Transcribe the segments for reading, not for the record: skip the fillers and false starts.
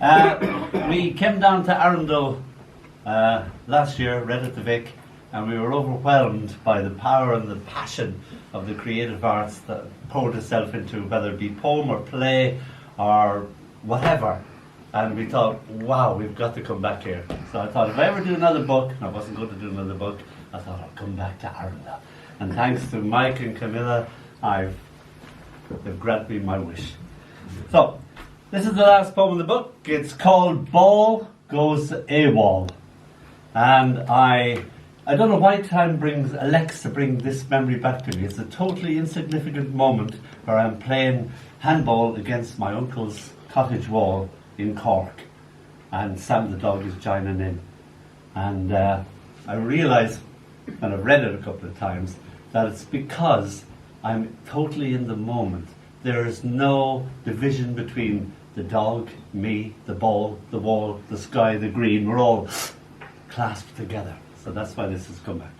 We came down to Arundel last year, read at the Vic, and we were overwhelmed by the power and the passion of the creative arts that poured itself into, whether it be poem or play or whatever. And we thought, wow, we've got to come back here. So I thought, if I ever do another book, and I wasn't going to do another book, I thought I'd come back to Arundel. And thanks to Mike and Camilla, they've granted me my wish. So, this is the last poem in the book. It's called Ball Goes AWOL. And I don't know why time brings Alexa bring this memory back to me. It's a totally insignificant moment where I'm playing handball against my uncle's cottage wall in Cork. And Sam the dog is joining in. And I realise, when I've read it a couple of times, that it's because I'm totally in the moment. There is no division between the dog, me, the ball, the wall, the sky, the green. We're all clasped together. So that's why this has come back.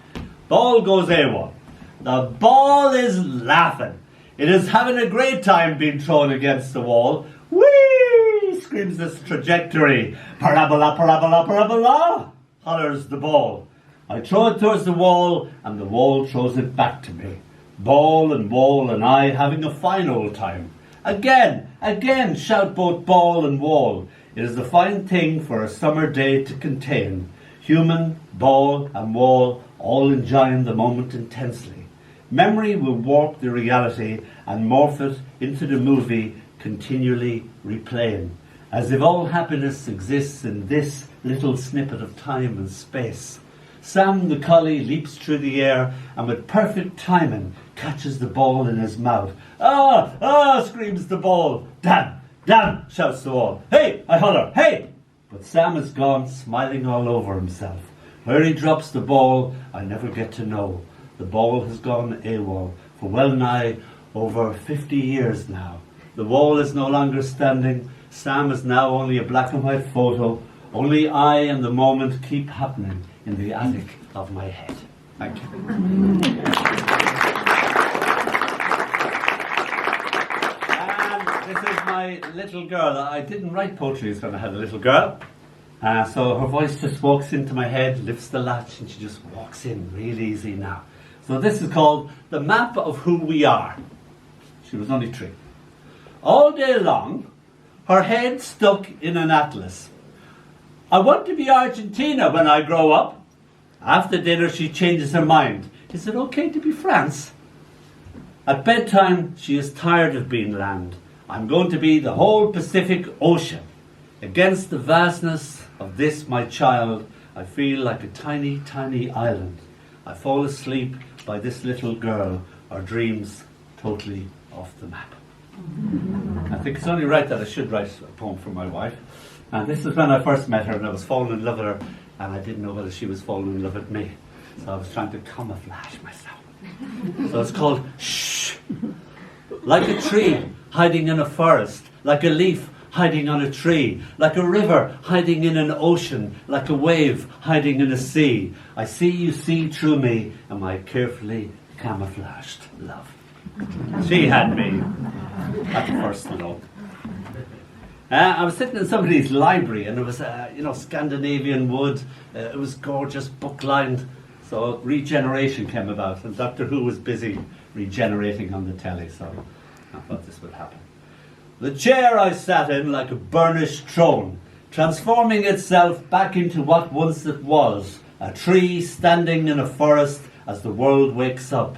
Ball goes AWOL. The ball is laughing. It is having a great time being thrown against the wall. Whee! Screams this trajectory. Parabola, parabola, parabola! Hollers the ball. I throw it towards the wall, and the wall throws it back to me. Ball and I having a fine old time. Again, shout both ball and wall. It is a fine thing for a summer day to contain. Human, ball and wall all enjoying the moment intensely. Memory will warp the reality and morph it into the movie, continually replaying, as if all happiness exists in this little snippet of time and space. Sam the collie leaps through the air and with perfect timing catches the ball in his mouth. Ah, screams the ball. Damn, shouts the wall. Hey, I holler, hey! But Sam is gone, smiling all over himself. Where he drops the ball, I never get to know. The ball has gone AWOL for well nigh over 50 years now. The wall is no longer standing. Sam is now only a black and white photo. Only I and the moment keep happening in the attic of my head. Thank you. And this is my little girl. I didn't write poetry when I had a little girl. So her voice just walks into my head, lifts the latch, and she just walks in real easy now. So this is called The Map of Who We Are. She was only 3. All day long, her head stuck in an atlas. I want to be Argentina when I grow up. After dinner, she changes her mind. Is it okay to be France? At bedtime, she is tired of being land. I'm going to be the whole Pacific Ocean. Against the vastness of this, my child, I feel like a tiny, tiny island. I fall asleep by this little girl, our dreams totally off the map. I think it's only right that I should write a poem for my wife. And this is when I first met her, and I was falling in love with her, and I didn't know whether she was falling in love with me. So I was trying to camouflage myself. So it's called Shh. Like a tree hiding in a forest, like a leaf hiding on a tree, like a river hiding in an ocean, like a wave hiding in a sea. I see you see through me and my carefully camouflaged love. She had me at the first look. I was sitting in somebody's library, and it was, Scandinavian wood. It was gorgeous, book-lined. So regeneration came about, and Doctor Who was busy regenerating on the telly, so I thought this would happen. The chair I sat in like a burnished throne, transforming itself back into what once it was, a tree standing in a forest as the world wakes up.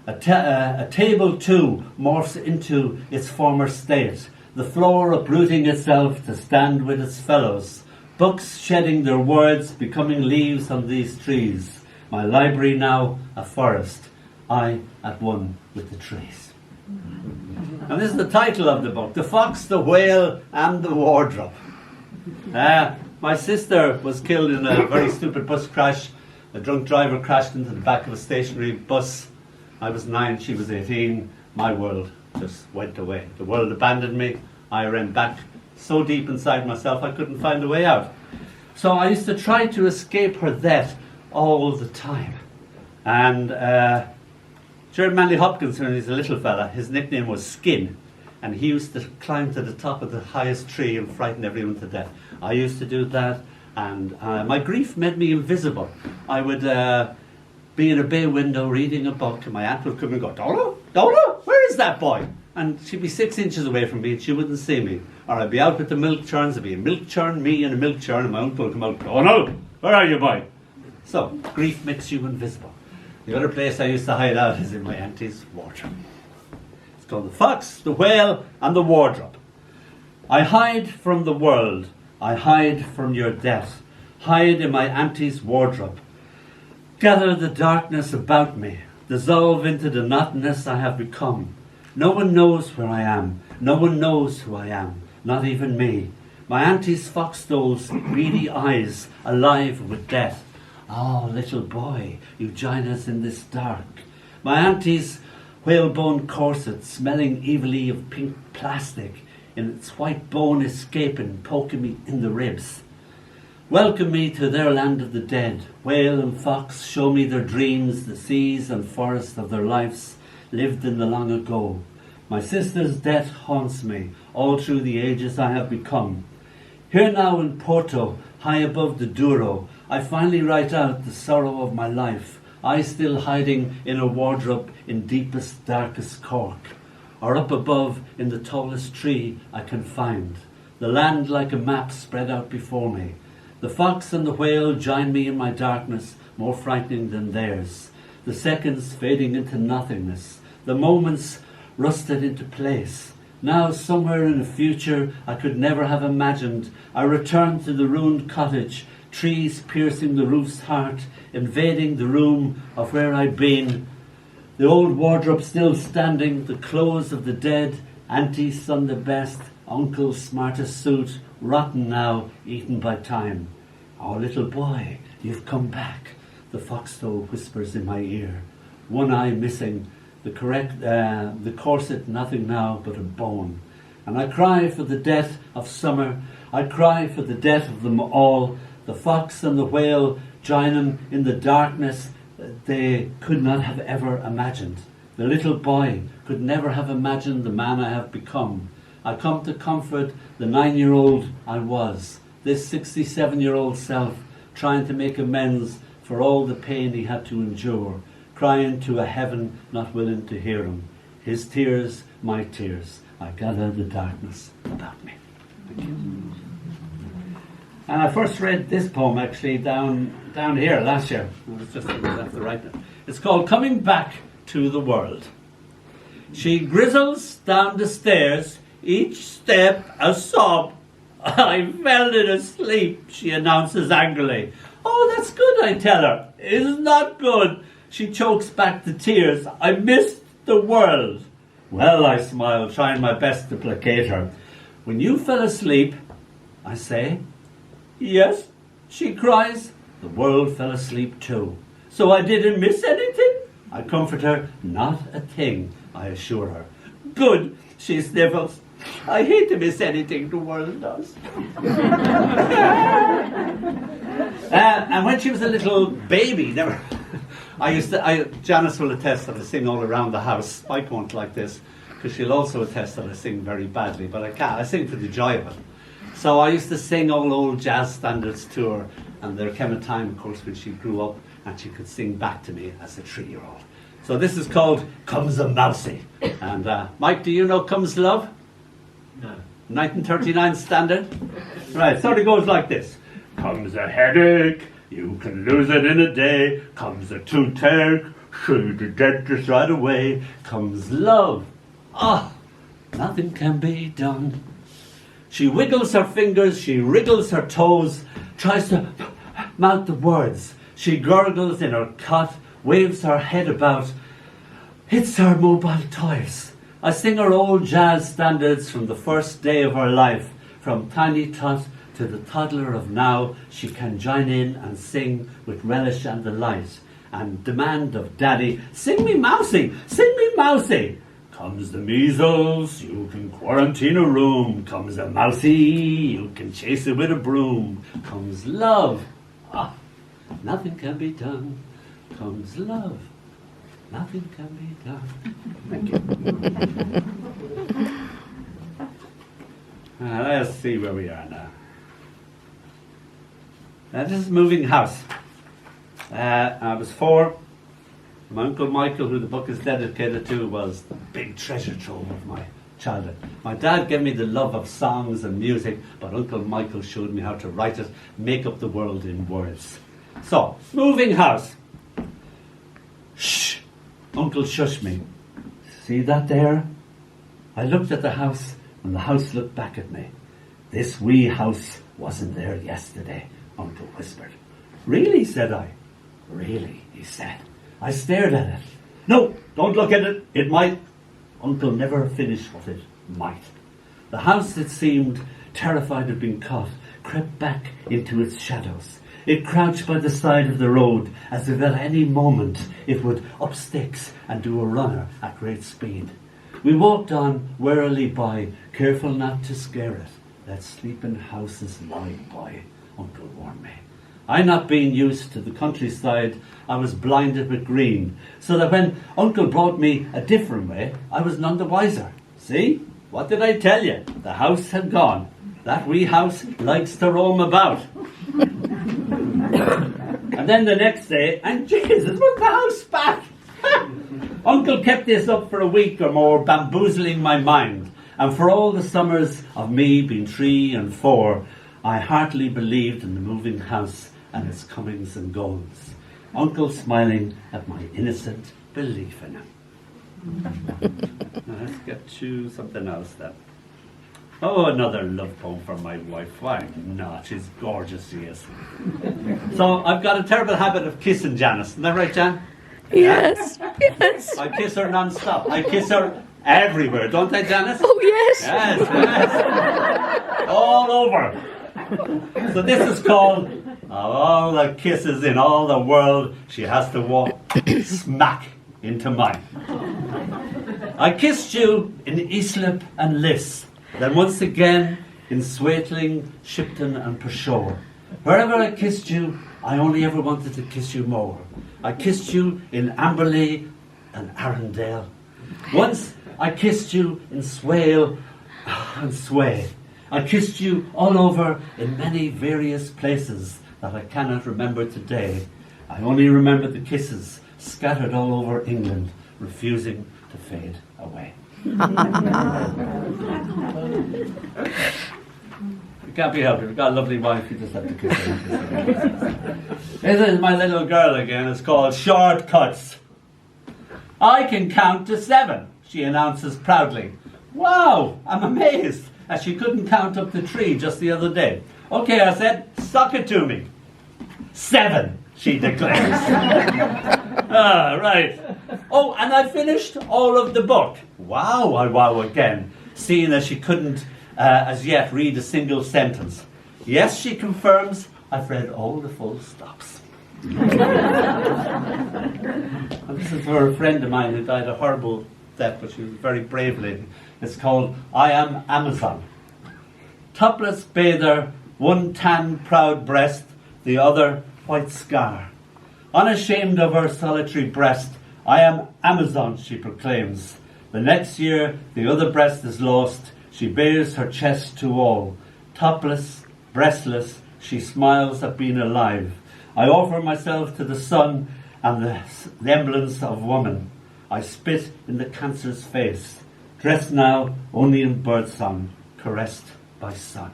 A table too morphs into its former state, the floor uprooting itself to stand with its fellows, books shedding their words, becoming leaves on these trees. My library now a forest, I at one with the trees. And this is the title of the book, The Fox, the Whale and the Wardrobe. My sister was killed in a very stupid bus crash. A drunk driver crashed into the back of a stationary bus. I was 9, she was 18. My world just went away. The world abandoned me. I ran back so deep inside myself I couldn't find a way out. So I used to try to escape her death all the time. And Jared Manley Hopkins, when he's a little fella, his nickname was Skin. and he used to climb to the top of the highest tree and frighten everyone to death. I used to do that, and my grief made me invisible. I would be in a bay window reading a book, and my aunt would come and go, Dónall, Dónall, where is that boy? And she'd be 6 inches away from me, and she wouldn't see me. Or I'd be out with the milk churns, there'd be a milk churn, me and a milk churn, and my uncle would come out, Dónall, where are you, boy? So, grief makes you invisible. The other place I used to hide out is in my auntie's wardrobe. It's called the Fox, the Whale, and the Wardrobe. I hide from the world. I hide from your death. Hide in my auntie's wardrobe. Gather the darkness about me. Dissolve into the nothingness I have become. No one knows where I am. No one knows who I am. Not even me. My auntie's foxstole's greedy eyes, alive with death. Oh, little boy, you join us in this dark. My auntie's whalebone corset, smelling evilly of pink plastic, in its white bone escaping, poking me in the ribs. Welcome me to their land of the dead. Whale and fox show me their dreams, the seas and forests of their lives lived in the long ago. My sister's death haunts me. All through the ages I have become. Here now in Porto, high above the Douro, I finally write out the sorrow of my life. I still hiding in a wardrobe in deepest, darkest Cork. Or up above in the tallest tree I can find. The land like a map spread out before me. The fox and the whale join me in my darkness, more frightening than theirs. The seconds fading into nothingness. The moments rusted into place. Now, somewhere in the future I could never have imagined, I return to the ruined cottage, trees piercing the roof's heart, invading the room of where I'd been. The old wardrobe still standing, the clothes of the dead, auntie's son the best, uncle's smartest suit, rotten now, eaten by time. Oh, little boy, you've come back, the foxstole whispers in my ear. One eye missing, the corset nothing now but a bone. And I cry for the death of summer, I cry for the death of them all. The fox and the whale join them in the darkness they could not have ever imagined. The little boy could never have imagined the man I have become. I come to comfort the 9-year-old I was, this 67-year-old self, trying to make amends for all the pain he had to endure, crying to a heaven not willing to hear him. His tears, my tears, I gather the darkness about me. Thank you. And I first read this poem actually down here last year. I was just after writing it. It's called Coming Back to the World. She grizzles down the stairs, each step a sob. I fell in asleep, she announces angrily. Oh, that's good, I tell her. It's not good. She chokes back the tears. I missed the world. Well, I smile, trying my best to placate her. When you fell asleep, I say. Yes, she cries. The world fell asleep too. So I didn't miss anything? I comfort her. Not a thing, I assure her. Good, she sniffles. I hate to miss anything the world does. And when she was a little baby, Janice will attest that I sing all around the house. Spike won't like this, because she'll also attest that I sing very badly, but I can't. I sing for the joy of it. So I used to sing all old jazz standards to her, and there came a time, of course, when she grew up and she could sing back to me as a 3-year-old. So this is called Comes a Mousy. And Mike, do you know Comes Love? No. 1939 standard? Right, so it goes like this. Comes a headache, you can lose it in a day. Comes a toothache, see the dentist right away. Comes love, nothing can be done. She wiggles her fingers, she wriggles her toes, tries to mouth the words. She gurgles in her cot, waves her head about, hits her mobile toys. I sing her old jazz standards from the first day of her life. From tiny tot to the toddler of now, she can join in and sing with relish and delight, and demand of daddy, sing me mousy, sing me mousy. Comes the measles, you can quarantine a room. Comes a mousy, you can chase it with a broom. Comes love, nothing can be done. Comes love, nothing can be done. Thank you. Let's see where we are now. This is moving house. I was 4. My Uncle Michael, who the book is dedicated to, was the big treasure trove of my childhood. My dad gave me the love of songs and music, but Uncle Michael showed me how to write it, make up the world in words. So, moving house. Shh! Uncle shushed me. See that there? I looked at the house, and the house looked back at me. This wee house wasn't there yesterday, Uncle whispered. Really, said I. Really, he said. I stared at it. No, don't look at it. It might. Uncle never finished what it might. The house, it seemed, terrified of being caught, crept back into its shadows. It crouched by the side of the road as if at any moment it would up sticks and do a runner at great speed. We walked on warily by, careful not to scare it. Let sleeping houses lie by, Uncle warned me. I, not being used to the countryside, I was blinded with green, so that when Uncle brought me a different way, I was none the wiser. See? What did I tell you? The house had gone. That wee house likes to roam about. And then the next day, and Jesus, was the house back? Uncle kept this up for a week or more, bamboozling my mind. And for all the summers of me being 3 and 4, I heartily believed in the moving house and its comings and goings. Uncle smiling at my innocent belief in him. Now let's get to something else then. Oh, another love poem for my wife. Why not? She's gorgeous, she is. So I've got a terrible habit of kissing Janice. Isn't that right, Jan? Yes, yes. I kiss her non-stop. I kiss her everywhere, don't I, Janice? Oh, yes. Yes, yes. All over. So this is called all the kisses in all the world. She has to walk smack into mine. I kissed you in Islip and Liss, then once again in Swaitling, Shipton and Pershore. Wherever I kissed you, I only ever wanted to kiss you more. I kissed you in Amberley and Arundel. Once I kissed you in Swale and Sway. I kissed you all over in many various places that I cannot remember today. I only remember the kisses scattered all over England, refusing to fade away. It can't be helped. If you've got a lovely wife, you just have to kiss her. This is my little girl again. It's called Shortcuts. I can count to 7, she announces proudly. Wow, I'm amazed, as she couldn't count up to 3 just the other day. Okay, I said, suck it to me. 7, she declares. Right. Oh, and I finished all of the book. Wow, I wow again, seeing as she couldn't as yet read a single sentence. Yes, she confirms, I've read all the full stops. And this is for a friend of mine who died a horrible death, but she was a very brave lady. It's called I Am Amazon. Topless bather, one tan proud breast, the other white scar. Unashamed of her solitary breast, I am Amazon, she proclaims. The next year the other breast is lost, she bares her chest to all. Topless, breastless, she smiles at being alive. I offer myself to the sun and the semblance of woman. I spit in the cancer's face, dressed now only in birdsong, caressed by sun.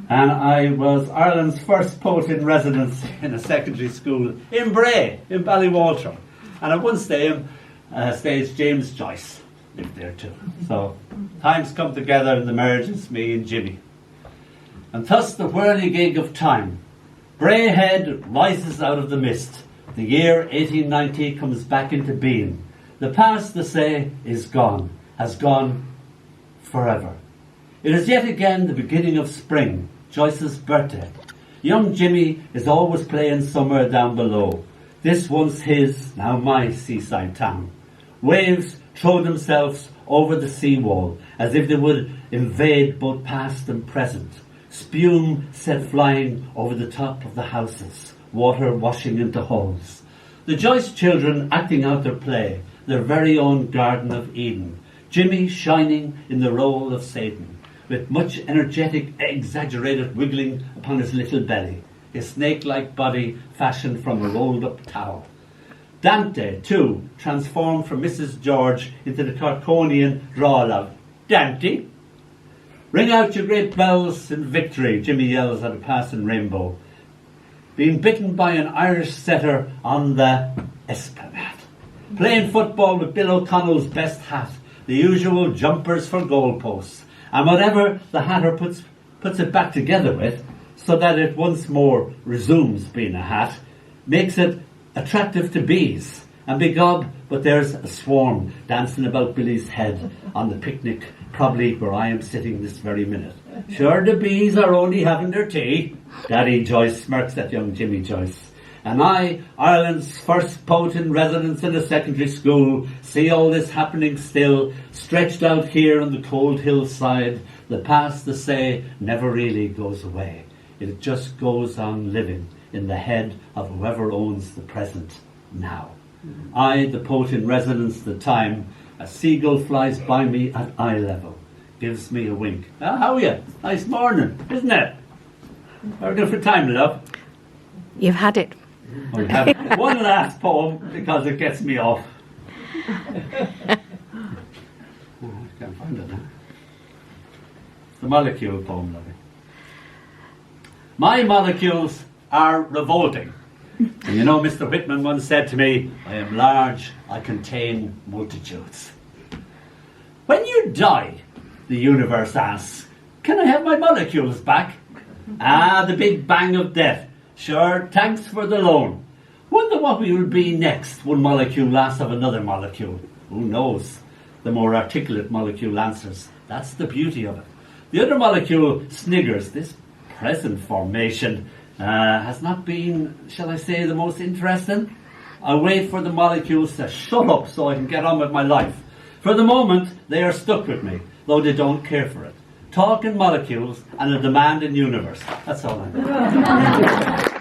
And I was Ireland's first poet in residence in a secondary school in Bray, in Ballywalter. And at one stage, James Joyce lived there too. So times come together and the marriage is me and Jimmy. And thus the whirligig of time. Bray Head rises out of the mist. The year 1890 comes back into being. The past, they say, is gone, has gone forever. It is yet again the beginning of spring, Joyce's birthday. Young Jimmy is always playing somewhere down below. This once his, now my seaside town. Waves throw themselves over the seawall as if they would invade both past and present. Spume set flying over the top of the houses, water washing into halls. The Joyce children acting out their play, their very own Garden of Eden. Jimmy shining in the role of Satan, with much energetic, exaggerated wiggling upon his little belly, his snake-like body fashioned from a rolled-up towel. Dante, too, transformed from Mrs. George into the Carconian drawl of, "Dante! Ring out your great bells in victory," Jimmy yells at a passing rainbow. Being bitten by an Irish setter on the esplanade. Playing football with Bill O'Connell's best hat, the usual jumpers for goalposts, and whatever the hatter puts it back together with, so that it once more resumes being a hat, makes it attractive to bees. And begob, but there's a swarm dancing about Billy's head on the picnic, probably where I am sitting this very minute. Sure, the bees are only having their tea. Daddy Joyce smirks at young Jimmy Joyce. And I, Ireland's first poet in residence in a secondary school, see all this happening still, stretched out here on the cold hillside. The past, they say, never really goes away. It just goes on living in the head of whoever owns the present now. I, the poet in residence at the time, a seagull flies by me at eye level, gives me a wink. "Ah, how are you? Nice morning, isn't it? How are you doing for time, love?" You've had it. I have one last poem because it gets me off. I can't find it now. It's the molecule poem, lovey. My molecules are revolting. And you know, Mr. Whitman once said to me, "I am large, I contain multitudes." When you die, the universe asks, "Can I have my molecules back?" Ah, the big bang of death. Sure, thanks for the loan. Wonder what we will be next, one molecule last of another molecule. Who knows? The more articulate molecule answers. That's the beauty of it. The other molecule sniggers. This present formation has not been, shall I say, the most interesting. I wait for the molecules to shut up so I can get on with my life. For the moment, they are stuck with me, though they don't care for it. Talk in molecules and a demand in universe. That's all I know.